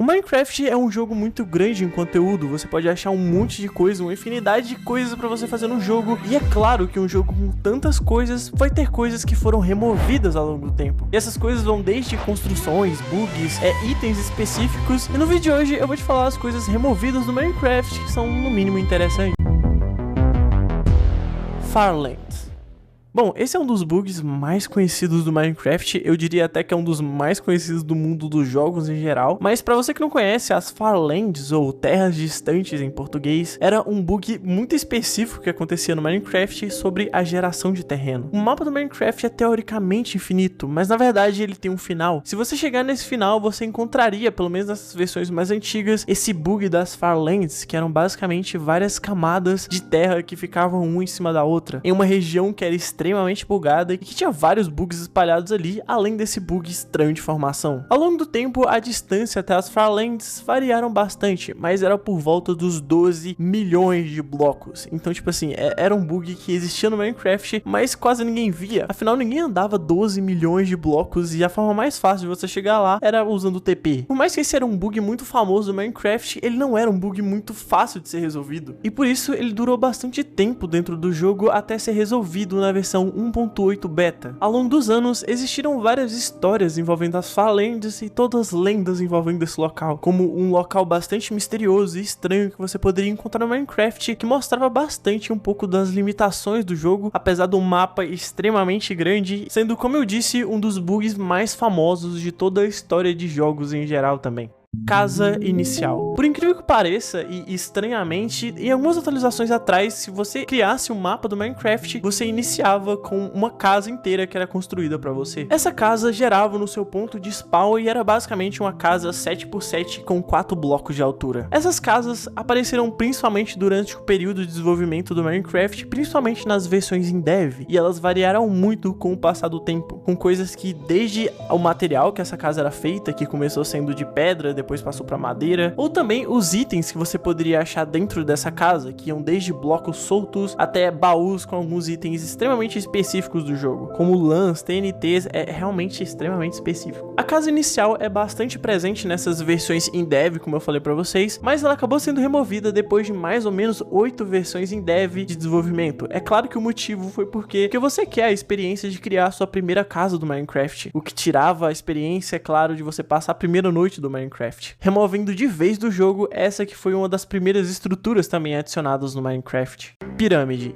O Minecraft é um jogo muito grande em conteúdo, você pode achar um monte de coisa, uma infinidade de coisas pra você fazer no jogo, e é claro que um jogo com tantas coisas vai ter coisas que foram removidas ao longo do tempo. E essas coisas vão desde construções, bugs, itens específicos, e no vídeo de hoje eu vou te falar as coisas removidas do Minecraft que são no mínimo interessantes. Farmlands. Bom, esse é um dos bugs mais conhecidos do Minecraft, eu diria até que é um dos mais conhecidos do mundo dos jogos em geral, mas pra você que não conhece, as Farmlands, ou Terras Distantes em português, era um bug muito específico que acontecia no Minecraft sobre a geração de terreno. O mapa do Minecraft é teoricamente infinito, mas na verdade ele tem um final. Se você chegar nesse final, você encontraria, pelo menos nessas versões mais antigas, esse bug das Farmlands, que eram basicamente várias camadas de terra que ficavam uma em cima da outra, em uma região que era extremamente bugada e que tinha vários bugs espalhados ali, além desse bug estranho de formação. Ao longo do tempo, a distância até as Farmlands variaram bastante, mas era por volta dos 12 milhões de blocos. Então, tipo assim, era um bug que existia no Minecraft, mas quase ninguém via. Afinal, ninguém andava 12 milhões de blocos e a forma mais fácil de você chegar lá era usando o TP. Por mais que esse era um bug muito famoso do Minecraft, ele não era um bug muito fácil de ser resolvido. E por isso, ele durou bastante tempo dentro do jogo até ser resolvido na versão 1.8 beta. Ao longo dos anos, existiram várias histórias envolvendo as Farmlands e todas as lendas envolvendo esse local, como um local bastante misterioso e estranho que você poderia encontrar no Minecraft, que mostrava bastante um pouco das limitações do jogo, apesar do mapa extremamente grande, sendo, como eu disse, um dos bugs mais famosos de toda a história de jogos em geral também. Casa inicial. Por incrível que pareça e estranhamente, em algumas atualizações atrás, se você criasse um mapa do Minecraft, você iniciava com uma casa inteira que era construída pra você. Essa casa gerava no seu ponto de spawn e era basicamente uma casa 7x7 com 4 blocos de altura. Essas casas apareceram principalmente durante o período de desenvolvimento do Minecraft, principalmente nas versões em dev, e elas variaram muito com o passar do tempo, com coisas que desde o material que essa casa era feita, que começou sendo de pedra, depois passou para madeira, ou também os itens que você poderia achar dentro dessa casa, que iam desde blocos soltos até baús com alguns itens extremamente específicos do jogo, como lãs, TNTs, é realmente extremamente específico. A casa inicial é bastante presente nessas versões em dev, como eu falei para vocês, mas ela acabou sendo removida depois de mais ou menos 8 versões em dev de desenvolvimento. É claro que o motivo foi porque você quer a experiência de criar a sua primeira casa do Minecraft, o que tirava a experiência, é claro, de você passar a primeira noite do Minecraft, removendo de vez do jogo essa que foi uma das primeiras estruturas também adicionadas no Minecraft: pirâmide.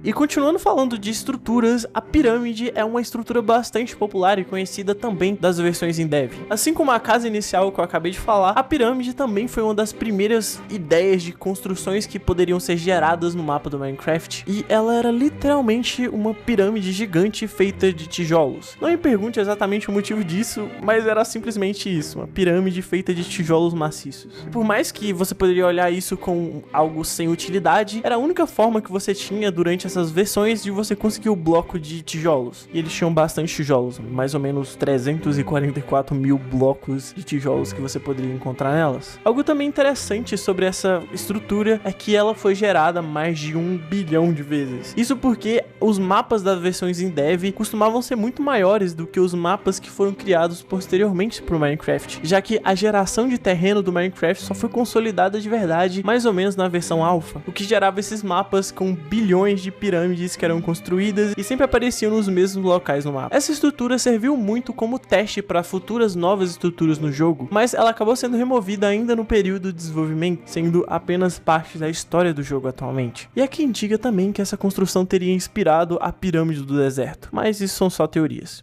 E continuando falando de estruturas, a pirâmide é uma estrutura bastante popular e conhecida também das versões em dev. Assim como a casa inicial que eu acabei de falar, a pirâmide também foi uma das primeiras ideias de construções que poderiam ser geradas no mapa do Minecraft, e ela era literalmente uma pirâmide gigante feita de tijolos. Não me pergunte exatamente o motivo disso, mas era simplesmente isso, uma pirâmide feita de tijolos maciços. Por mais que você poderia olhar isso com algo sem utilidade, era a única forma que você tinha durante essas versões de você conseguir o bloco de tijolos. E eles tinham bastante tijolos, mais ou menos 344 mil blocos de tijolos que você poderia encontrar nelas. Algo também interessante sobre essa estrutura é que ela foi gerada mais de 1 bilhão de vezes. Isso porque os mapas das versões em dev costumavam ser muito maiores do que os mapas que foram criados posteriormente para o Minecraft, já que a geração de terreno do Minecraft só foi consolidada de verdade mais ou menos na versão alpha, o que gerava esses mapas com bilhões de pirâmides que eram construídas e sempre apareciam nos mesmos locais no mapa. Essa estrutura serviu muito como teste para futuras novas estruturas no jogo, mas ela acabou sendo removida ainda no período de desenvolvimento, sendo apenas parte da história do jogo atualmente. E há quem diga também que essa construção teria inspirado a pirâmide do deserto, mas isso são só teorias.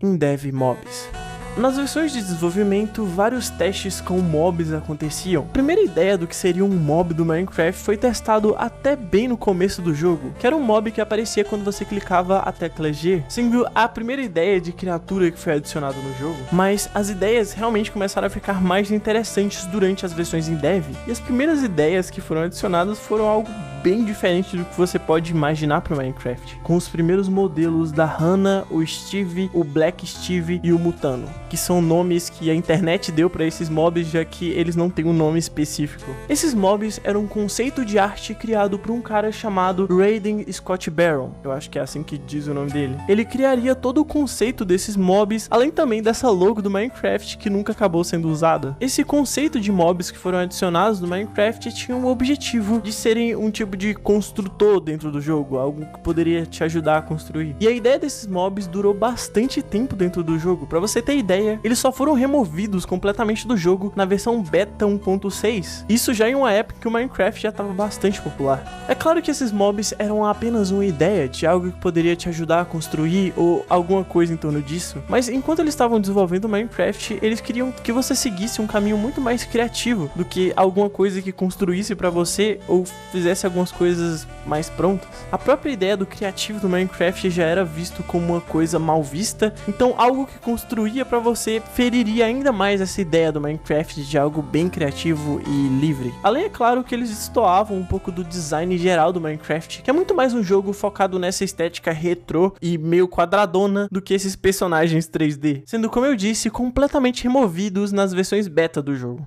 Em dev mobs. Nas versões de desenvolvimento, vários testes com mobs aconteciam. A primeira ideia do que seria um mob do Minecraft foi testado até bem no começo do jogo, que era um mob que aparecia quando você clicava a tecla G, sendo a primeira ideia de criatura que foi adicionada no jogo. Mas as ideias realmente começaram a ficar mais interessantes durante as versões em dev, e as primeiras ideias que foram adicionadas foram algo bem diferente do que você pode imaginar para Minecraft, com os primeiros modelos da Hannah, o Steve, o Black Steve e o Mutano, que são nomes que a internet deu para esses mobs, já que eles não têm um nome específico. Esses mobs eram um conceito de arte criado por um cara chamado Raiden Scott Barron, eu acho que é assim que diz o nome dele. Ele criaria todo o conceito desses mobs, além também dessa logo do Minecraft que nunca acabou sendo usada. Esse conceito de mobs que foram adicionados no Minecraft tinha o objetivo de serem um tipo de construtor dentro do jogo, algo que poderia te ajudar a construir. E a ideia desses mobs durou bastante tempo dentro do jogo. Pra você ter ideia, eles só foram removidos completamente do jogo na versão beta 1.6. Isso já em uma época que o Minecraft já estava bastante popular. É claro que esses mobs eram apenas uma ideia de algo que poderia te ajudar a construir ou alguma coisa em torno disso, mas enquanto eles estavam desenvolvendo o Minecraft, eles queriam que você seguisse um caminho muito mais criativo do que alguma coisa que construísse pra você ou fizesse algumas coisas mais prontas. A própria ideia do criativo do Minecraft já era visto como uma coisa mal vista, então algo que construía pra você feriria ainda mais essa ideia do Minecraft de algo bem criativo e livre. Além, é claro, que eles destoavam um pouco do design geral do Minecraft, que é muito mais um jogo focado nessa estética retrô e meio quadradona do que esses personagens 3D, sendo, como eu disse, completamente removidos nas versões beta do jogo.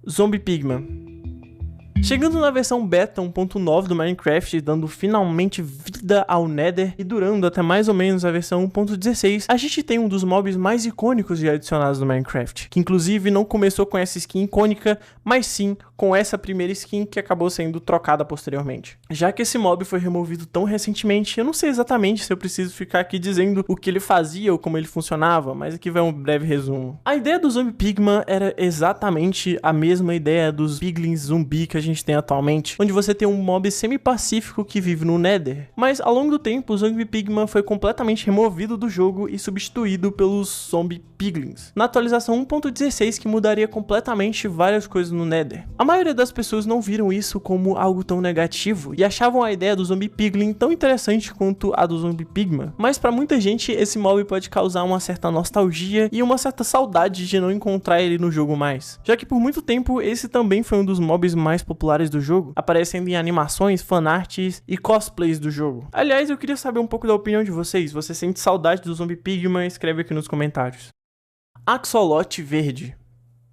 Zombie Pigman. Chegando na versão beta 1.9 do Minecraft, dando finalmente vida ao Nether e durando até mais ou menos a versão 1.16, a gente tem um dos mobs mais icônicos já adicionados no Minecraft, que inclusive não começou com essa skin icônica, mas sim com essa primeira skin que acabou sendo trocada posteriormente. Já que esse mob foi removido tão recentemente, eu não sei exatamente se eu preciso ficar aqui dizendo o que ele fazia ou como ele funcionava, mas aqui vai um breve resumo. A ideia do Zombie Pigman era exatamente a mesma ideia dos Piglins zumbi que a gente tem atualmente, onde você tem um mob semi-pacífico que vive no Nether. Mas ao longo do tempo, o Zombie Pigman foi completamente removido do jogo e substituído pelos Zombie Piglins, na atualização 1.16, que mudaria completamente várias coisas no Nether. A maioria das pessoas não viram isso como algo tão negativo e achavam a ideia do Zombie Piglin tão interessante quanto a do Zombie Pigman, mas para muita gente esse mob pode causar uma certa nostalgia e uma certa saudade de não encontrar ele no jogo mais, já que por muito tempo esse também foi um dos mobs mais populares do jogo, aparecendo em animações, fanarts e cosplays do jogo. Aliás, eu queria saber um pouco da opinião de vocês. Você sente saudade do Zombie Pigman? Escreve aqui nos comentários. Axolote verde.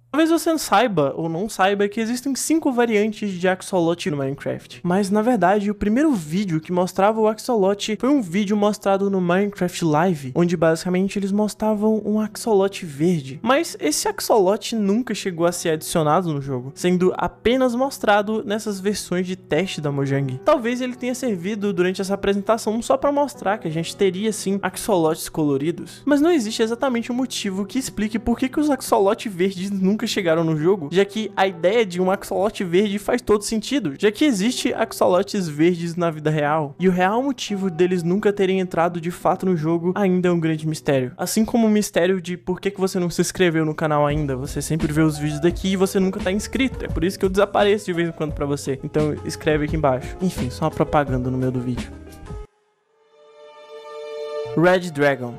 Talvez você não saiba ou não saiba que existem 5 variantes de Axolote no Minecraft, mas na verdade o primeiro vídeo que mostrava o Axolote foi um vídeo mostrado no Minecraft Live, onde basicamente eles mostravam um Axolote verde, mas esse Axolote nunca chegou a ser adicionado no jogo, sendo apenas mostrado nessas versões de teste da Mojang. Talvez ele tenha servido durante essa apresentação só para mostrar que a gente teria sim Axolotes coloridos, mas não existe exatamente um motivo que explique por que os Axolotes verdes nunca chegaram no jogo, já que a ideia de um Axolote verde faz todo sentido, já que existe Axolotes verdes na vida real, e o real motivo deles nunca terem entrado de fato no jogo ainda é um grande mistério. Assim como o mistério de por que você não se inscreveu no canal ainda, você sempre vê os vídeos daqui e você nunca tá inscrito, é por isso que eu desapareço de vez em quando pra você, então escreve aqui embaixo. Enfim, só uma propaganda no meio do vídeo. Red Dragon.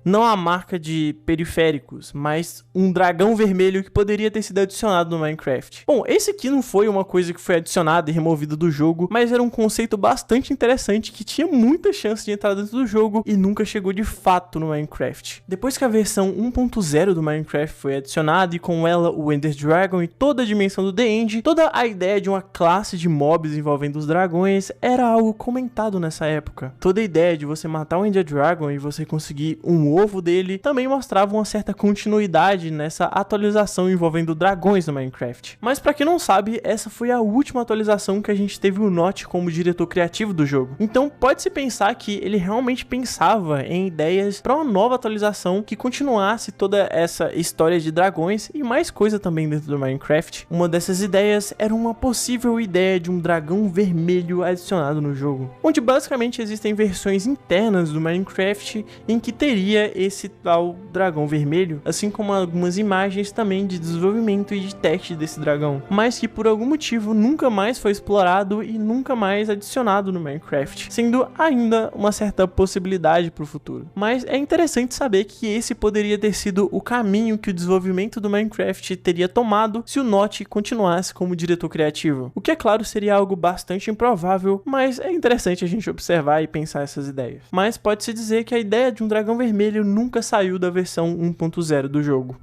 Não a marca de periféricos, mas um dragão vermelho que poderia ter sido adicionado no Minecraft. Bom, esse aqui não foi uma coisa que foi adicionada e removida do jogo, mas era um conceito bastante interessante que tinha muita chance de entrar dentro do jogo e nunca chegou de fato no Minecraft. Depois que a versão 1.0 do Minecraft foi adicionada e com ela o Ender Dragon e toda a dimensão do The End, toda a ideia de uma classe de mobs envolvendo os dragões era algo comentado nessa época. Toda a ideia de você matar o Ender Dragon e você conseguir um ovo dele também mostrava uma certa continuidade nessa atualização envolvendo dragões no Minecraft. Mas pra quem não sabe, essa foi a última atualização que a gente teve o Notch como diretor criativo do jogo. Então pode-se pensar que ele realmente pensava em ideias para uma nova atualização que continuasse toda essa história de dragões e mais coisa também dentro do Minecraft. Uma dessas ideias era uma possível ideia de um dragão vermelho adicionado no jogo, onde basicamente existem versões internas do Minecraft em que teria seria esse tal dragão vermelho, assim como algumas imagens também de desenvolvimento e de teste desse dragão, mas que por algum motivo nunca mais foi explorado e nunca mais adicionado no Minecraft, sendo ainda uma certa possibilidade para o futuro. Mas é interessante saber que esse poderia ter sido o caminho que o desenvolvimento do Minecraft teria tomado se o Notch continuasse como diretor criativo, o que é claro seria algo bastante improvável, mas é interessante a gente observar e pensar essas ideias. Mas pode-se dizer que a ideia de um dragão vermelho nunca saiu da versão 1.0 do jogo.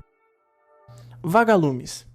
Vagalumes.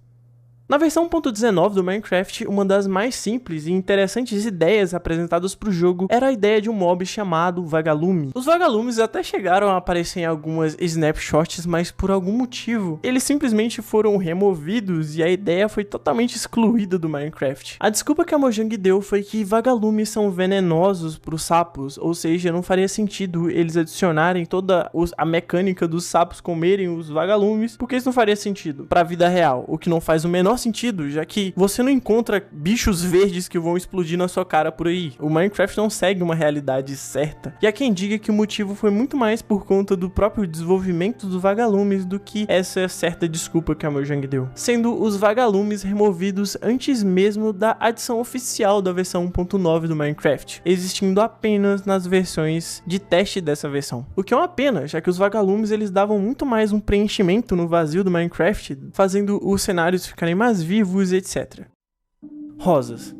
Na versão 1.19 do Minecraft, uma das mais simples e interessantes ideias apresentadas para o jogo era a ideia de um mob chamado Vagalume. Os Vagalumes até chegaram a aparecer em algumas snapshots, mas por algum motivo eles simplesmente foram removidos e a ideia foi totalmente excluída do Minecraft. A desculpa que a Mojang deu foi que Vagalumes são venenosos para os sapos, ou seja, não faria sentido eles adicionarem toda a mecânica dos sapos comerem os Vagalumes, porque isso não faria sentido para a vida real, o que não faz o menor sentido, já que você não encontra bichos verdes que vão explodir na sua cara por aí. O Minecraft não segue uma realidade certa. E há quem diga que o motivo foi muito mais por conta do próprio desenvolvimento dos Vagalumes do que essa certa desculpa que a Mojang deu, sendo os Vagalumes removidos antes mesmo da adição oficial da versão 1.9 do Minecraft, existindo apenas nas versões de teste dessa versão. O que é uma pena, já que os Vagalumes eles davam muito mais um preenchimento no vazio do Minecraft, fazendo os cenários ficarem mais vivos, etc. Rosas.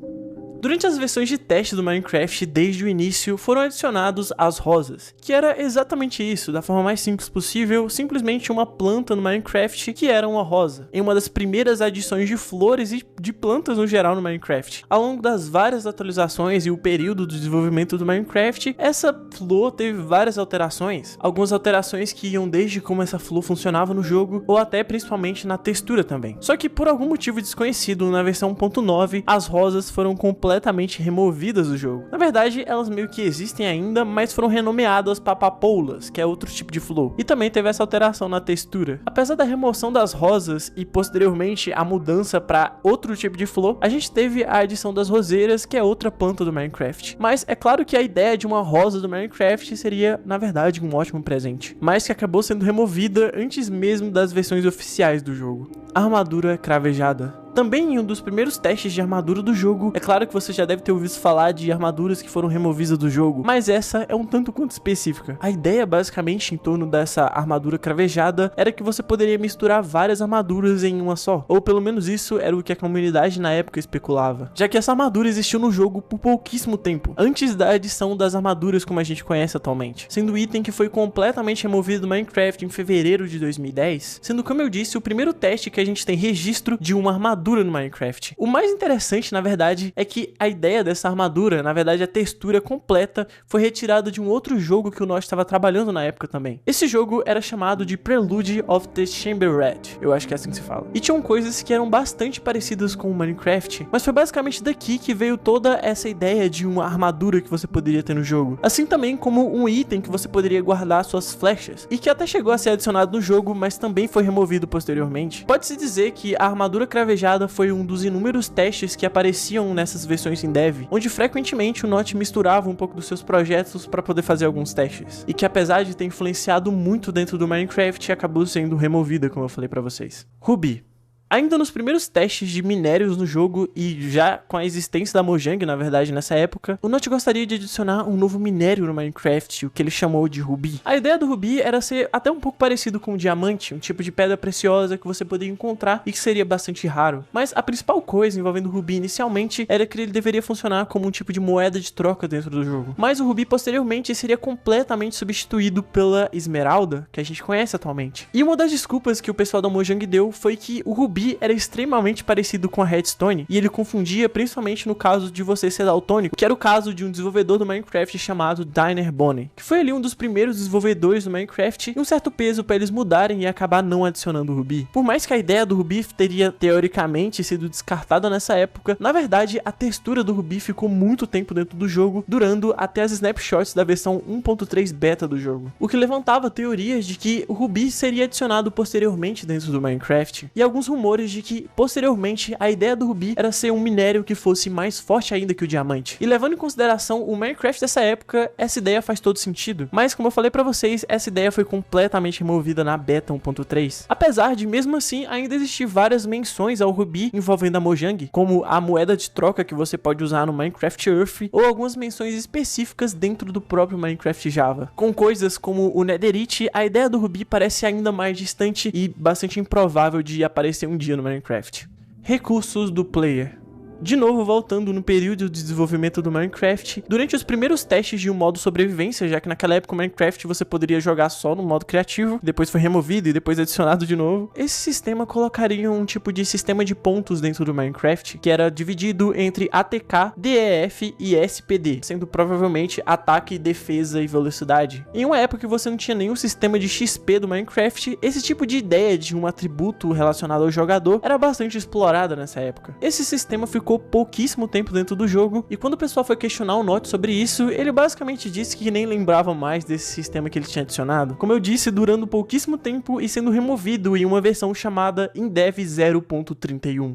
Durante as versões de teste do Minecraft, desde o início, foram adicionados as rosas, que era exatamente isso, da forma mais simples possível, simplesmente uma planta no Minecraft que era uma rosa, em uma das primeiras adições de flores e de plantas no geral no Minecraft. Ao longo das várias atualizações e o período do desenvolvimento do Minecraft, essa flor teve várias alterações, algumas alterações que iam desde como essa flor funcionava no jogo, ou até principalmente na textura também. Só que por algum motivo desconhecido, na versão 1.9, as rosas foram completamente removidas do jogo. Na verdade, elas meio que existem ainda, mas foram renomeadas para papoulas, que é outro tipo de flor. E também teve essa alteração na textura. Apesar da remoção das rosas e posteriormente a mudança para outro tipo de flor, a gente teve a adição das roseiras, que é outra planta do Minecraft. Mas é claro que a ideia de uma rosa do Minecraft seria, na verdade, um ótimo presente, mas que acabou sendo removida antes mesmo das versões oficiais do jogo. Armadura cravejada. Também em um dos primeiros testes de armadura do jogo, é claro que você já deve ter ouvido falar de armaduras que foram removidas do jogo, mas essa é um tanto quanto específica. A ideia basicamente em torno dessa armadura cravejada era que você poderia misturar várias armaduras em uma só, ou pelo menos isso era o que a comunidade na época especulava, já que essa armadura existiu no jogo por pouquíssimo tempo, antes da adição das armaduras como a gente conhece atualmente, sendo o item que foi completamente removido do Minecraft em fevereiro de 2010, sendo, como eu disse, o primeiro teste que a gente tem registro de uma armadura no Minecraft. O mais interessante, na verdade, é que a ideia dessa armadura, na verdade a textura completa, foi retirada de um outro jogo que o Notch estava trabalhando na época também. Esse jogo era chamado de Prelude of the Chamber Red, eu acho que é assim que se fala. E tinham coisas que eram bastante parecidas com o Minecraft, mas foi basicamente daqui que veio toda essa ideia de uma armadura que você poderia ter no jogo. Assim também como um item que você poderia guardar suas flechas, e que até chegou a ser adicionado no jogo, mas também foi removido posteriormente. Pode-se dizer que a armadura cravejada foi um dos inúmeros testes que apareciam nessas versões em dev, onde frequentemente o Notch misturava um pouco dos seus projetos para poder fazer alguns testes, e que apesar de ter influenciado muito dentro do Minecraft, acabou sendo removida, como eu falei para vocês. Ruby. Ainda nos primeiros testes de minérios no jogo e já com a existência da Mojang, na verdade, nessa época, o Notch gostaria de adicionar um novo minério no Minecraft, o que ele chamou de Ruby. A ideia do Ruby era ser até um pouco parecido com o diamante, um tipo de pedra preciosa que você poderia encontrar e que seria bastante raro. Mas a principal coisa envolvendo o Ruby inicialmente era que ele deveria funcionar como um tipo de moeda de troca dentro do jogo. Mas o Ruby posteriormente seria completamente substituído pela Esmeralda, que a gente conhece atualmente. E uma das desculpas que o pessoal da Mojang deu foi que o Ruby era extremamente parecido com a Redstone, e ele confundia principalmente no caso de você ser daltônico, que era o caso de um desenvolvedor do Minecraft chamado Diner Bonnie, que foi ali um dos primeiros desenvolvedores do Minecraft, e um certo peso para eles mudarem e acabar não adicionando o Ruby. Por mais que a ideia do Ruby teria teoricamente sido descartada nessa época, na verdade a textura do Ruby ficou muito tempo dentro do jogo, durando até as snapshots da versão 1.3 beta do jogo, o que levantava teorias de que o Ruby seria adicionado posteriormente dentro do Minecraft, e alguns rumores rumores de que, posteriormente, a ideia do rubi era ser um minério que fosse mais forte ainda que o diamante. E levando em consideração o Minecraft dessa época, essa ideia faz todo sentido. Mas, como eu falei pra vocês, essa ideia foi completamente removida na beta 1.3. Apesar de, mesmo assim, ainda existir várias menções ao rubi envolvendo a Mojang, como a moeda de troca que você pode usar no Minecraft Earth, ou algumas menções específicas dentro do próprio Minecraft Java. Com coisas como o Netherite, a ideia do rubi parece ainda mais distante e bastante improvável de aparecer um dia no Minecraft. Recursos do player. De novo, voltando no período de desenvolvimento do Minecraft, durante os primeiros testes de um modo sobrevivência, já que naquela época o Minecraft você poderia jogar só no modo criativo, depois foi removido e depois adicionado de novo, esse sistema colocaria um tipo de sistema de pontos dentro do Minecraft, que era dividido entre ATK, DEF e SPD, sendo provavelmente ataque, defesa e velocidade. Em uma época que você não tinha nenhum sistema de XP do Minecraft, esse tipo de ideia de um atributo relacionado ao jogador era bastante explorada nessa época. Esse sistema ficou pouquíssimo tempo dentro do jogo, e quando o pessoal foi questionar o Notch sobre isso, ele basicamente disse que nem lembrava mais desse sistema que ele tinha adicionado. Como eu disse, durando pouquíssimo tempo e sendo removido em uma versão chamada Indev 0.31.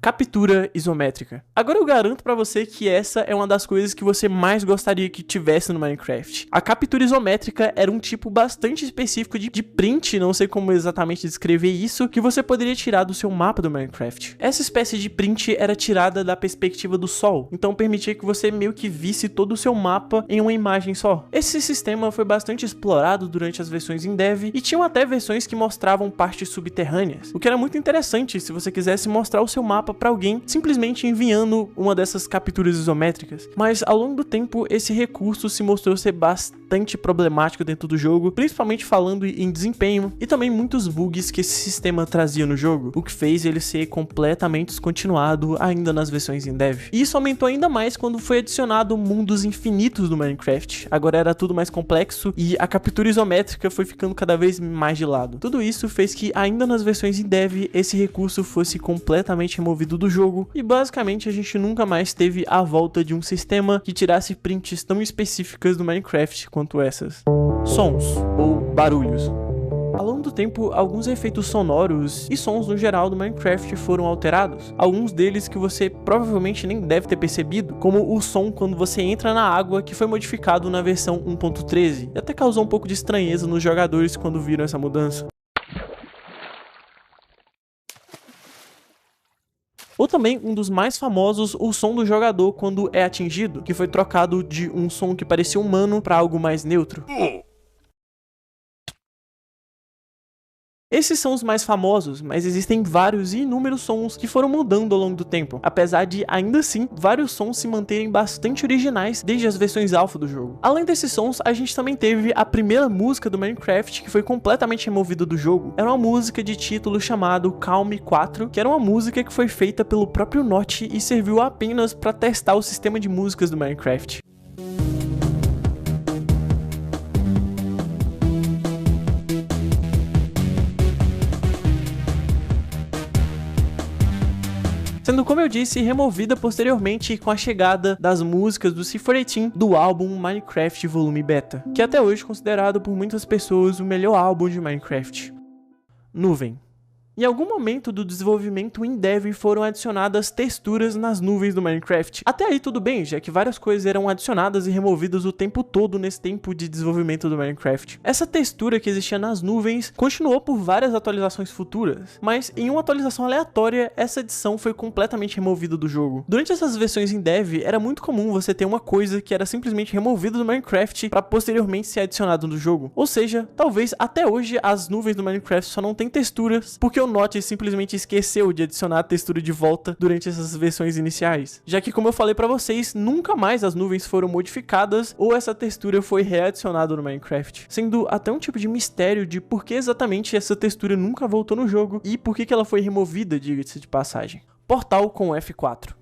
Captura isométrica. Agora eu garanto pra você que essa é uma das coisas que você mais gostaria que tivesse no Minecraft. A captura isométrica era um tipo bastante específico de print, não sei como exatamente descrever isso, que você poderia tirar do seu mapa do Minecraft. Essa espécie de print era tirada da perspectiva do sol, então permitia que você meio que visse todo o seu mapa em uma imagem só. Esse sistema foi bastante explorado durante as versões em dev, e tinham até versões que mostravam partes subterrâneas, o que era muito interessante se você quisesse mostrar o seu mapa para alguém, simplesmente enviando uma dessas capturas isométricas. Mas ao longo do tempo, esse recurso se mostrou ser bastante problemático dentro do jogo, principalmente falando em desempenho e também muitos bugs que esse sistema trazia no jogo, o que fez ele ser completamente descontinuado ainda nas versões em dev. E isso aumentou ainda mais quando foi adicionado mundos infinitos no Minecraft. Agora era tudo mais complexo e a captura isométrica foi ficando cada vez mais de lado. Tudo isso fez que ainda nas versões em dev esse recurso fosse completamente removido do jogo, e basicamente a gente nunca mais teve a volta de um sistema que tirasse prints tão específicas do Minecraft quanto essas. Sons, ou barulhos. Ao longo do tempo, alguns efeitos sonoros e sons no geral do Minecraft foram alterados. Alguns deles que você provavelmente nem deve ter percebido, como o som quando você entra na água, que foi modificado na versão 1.13, e até causou um pouco de estranheza nos jogadores quando viram essa mudança. Ou também, um dos mais famosos, o som do jogador quando é atingido, que foi trocado de um som que parecia humano para algo mais neutro. Esses são os mais famosos, mas existem vários e inúmeros sons que foram mudando ao longo do tempo, apesar de, ainda assim, vários sons se manterem bastante originais desde as versões alpha do jogo. Além desses sons, a gente também teve a primeira música do Minecraft que foi completamente removida do jogo. Era uma música de título chamado Calm 4, que era uma música que foi feita pelo próprio Notch e serviu apenas para testar o sistema de músicas do Minecraft. Sendo, como eu disse, removida posteriormente com a chegada das músicas do C418 do álbum Minecraft Volume Beta, que até hoje é considerado por muitas pessoas o melhor álbum de Minecraft. Nuvem. Em algum momento do desenvolvimento em dev foram adicionadas texturas nas nuvens do Minecraft. Até aí tudo bem, já que várias coisas eram adicionadas e removidas o tempo todo nesse tempo de desenvolvimento do Minecraft. Essa textura que existia nas nuvens continuou por várias atualizações futuras, mas em uma atualização aleatória, essa edição foi completamente removida do jogo. Durante essas versões em dev, era muito comum você ter uma coisa que era simplesmente removida do Minecraft para posteriormente ser adicionado no jogo. Ou seja, talvez até hoje as nuvens do Minecraft só não têm texturas porque o Notch simplesmente esqueceu de adicionar a textura de volta durante essas versões iniciais, já que, como eu falei pra vocês, nunca mais as nuvens foram modificadas ou essa textura foi readicionada no Minecraft, sendo até um tipo de mistério de por que exatamente essa textura nunca voltou no jogo e por que ela foi removida, diga-se de passagem. Portal com F4.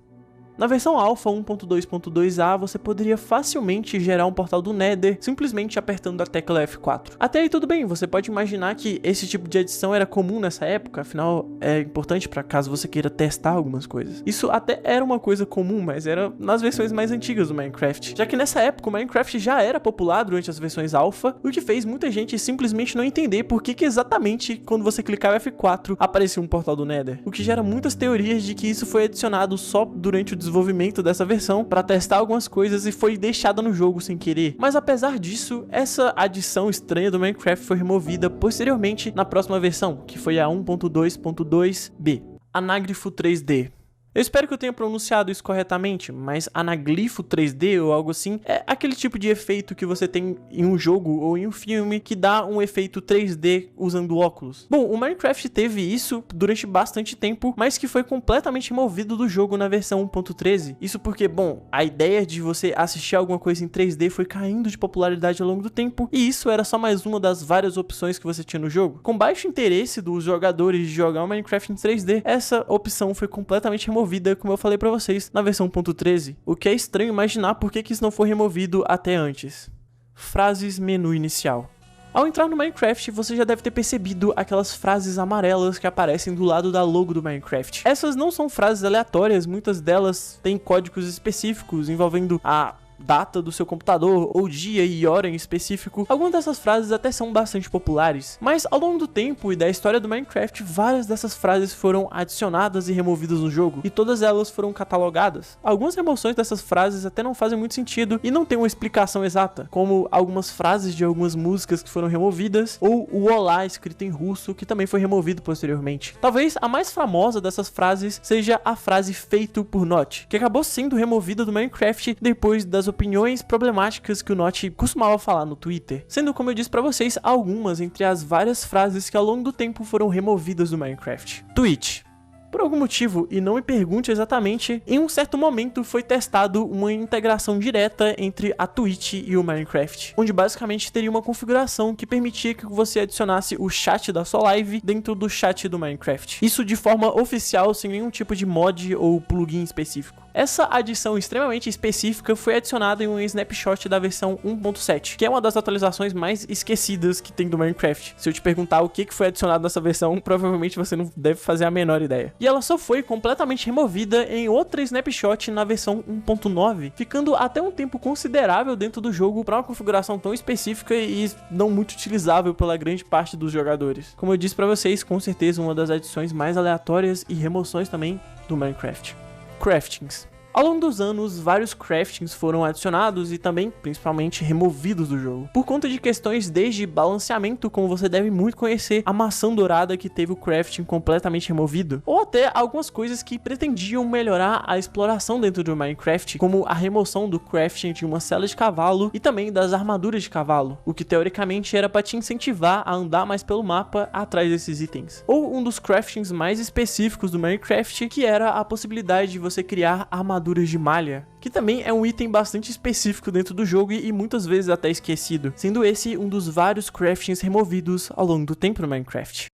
Na versão Alpha 1.2.2a, você poderia facilmente gerar um portal do Nether simplesmente apertando a tecla F4. Até aí tudo bem, você pode imaginar que esse tipo de adição era comum nessa época, afinal é importante para caso você queira testar algumas coisas. Isso até era uma coisa comum, mas era nas versões mais antigas do Minecraft, já que nessa época o Minecraft já era popular durante as versões Alpha, o que fez muita gente simplesmente não entender por que exatamente quando você clicava F4 aparecia um portal do Nether, o que gera muitas teorias de que isso foi adicionado só durante o desenvolvimento dessa versão para testar algumas coisas e foi deixada no jogo sem querer. Mas apesar disso, essa adição estranha do Minecraft foi removida posteriormente na próxima versão, que foi a 1.2.2b, Anaglifo 3D. Eu espero que eu tenha pronunciado isso corretamente, mas anaglifo 3D ou algo assim é aquele tipo de efeito que você tem em um jogo ou em um filme que dá um efeito 3D usando óculos. Bom, o Minecraft teve isso durante bastante tempo, mas que foi completamente removido do jogo na versão 1.13. Isso porque, bom, a ideia de você assistir alguma coisa em 3D foi caindo de popularidade ao longo do tempo, e isso era só mais uma das várias opções que você tinha no jogo. Com baixo interesse dos jogadores de jogar o Minecraft em 3D, essa opção foi completamente removida, como eu falei pra vocês, na versão 1.13, o que é estranho imaginar por que isso não foi removido até antes. Frases menu inicial. Ao entrar no Minecraft, você já deve ter percebido aquelas frases amarelas que aparecem do lado da logo do Minecraft. Essas não são frases aleatórias, muitas delas têm códigos específicos envolvendo a data do seu computador, ou dia e hora em específico. Algumas dessas frases até são bastante populares, mas ao longo do tempo e da história do Minecraft, várias dessas frases foram adicionadas e removidas no jogo, e todas elas foram catalogadas. Algumas remoções dessas frases até não fazem muito sentido e não tem uma explicação exata, como algumas frases de algumas músicas que foram removidas, ou o olá escrito em russo, que também foi removido posteriormente. Talvez a mais famosa dessas frases seja a frase feito por Notch, que acabou sendo removida do Minecraft depois das opiniões problemáticas que o Notch costumava falar no Twitter, sendo, como eu disse pra vocês, algumas entre as várias frases que ao longo do tempo foram removidas do Minecraft. Tweet. Por algum motivo, e não me pergunte exatamente, em um certo momento foi testado uma integração direta entre a Twitch e o Minecraft, onde basicamente teria uma configuração que permitia que você adicionasse o chat da sua live dentro do chat do Minecraft. Isso de forma oficial, sem nenhum tipo de mod ou plugin específico. Essa adição extremamente específica foi adicionada em um snapshot da versão 1.7, que é uma das atualizações mais esquecidas que tem do Minecraft. Se eu te perguntar o que foi adicionado nessa versão, provavelmente você não deve fazer a menor ideia. E ela só foi completamente removida em outra snapshot na versão 1.9, ficando até um tempo considerável dentro do jogo para uma configuração tão específica e não muito utilizável pela grande parte dos jogadores. Como eu disse para vocês, com certeza uma das adições mais aleatórias e remoções também do Minecraft. Craftings. Ao longo dos anos, vários craftings foram adicionados e também, principalmente, removidos do jogo, por conta de questões desde balanceamento, como você deve muito conhecer, a maçã dourada que teve o crafting completamente removido, ou até algumas coisas que pretendiam melhorar a exploração dentro do Minecraft, como a remoção do crafting de uma sela de cavalo e também das armaduras de cavalo, o que teoricamente era para te incentivar a andar mais pelo mapa atrás desses itens. Ou um dos craftings mais específicos do Minecraft, que era a possibilidade de você criar armaduras de malha, que também é um item bastante específico dentro do jogo e muitas vezes até esquecido, sendo esse um dos vários craftings removidos ao longo do tempo no Minecraft.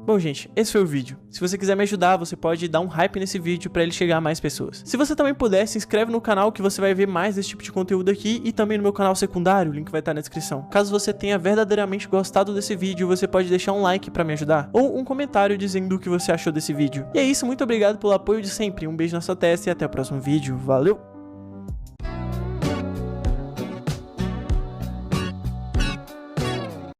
Bom, gente, esse foi o vídeo. Se você quiser me ajudar, você pode dar um hype nesse vídeo para ele chegar a mais pessoas. Se você também puder, se inscreve no canal que você vai ver mais desse tipo de conteúdo aqui e também no meu canal secundário, o link vai estar na descrição. Caso você tenha verdadeiramente gostado desse vídeo, você pode deixar um like para me ajudar ou um comentário dizendo o que você achou desse vídeo. E é isso, muito obrigado pelo apoio de sempre, um beijo na sua testa e até o próximo vídeo. Valeu!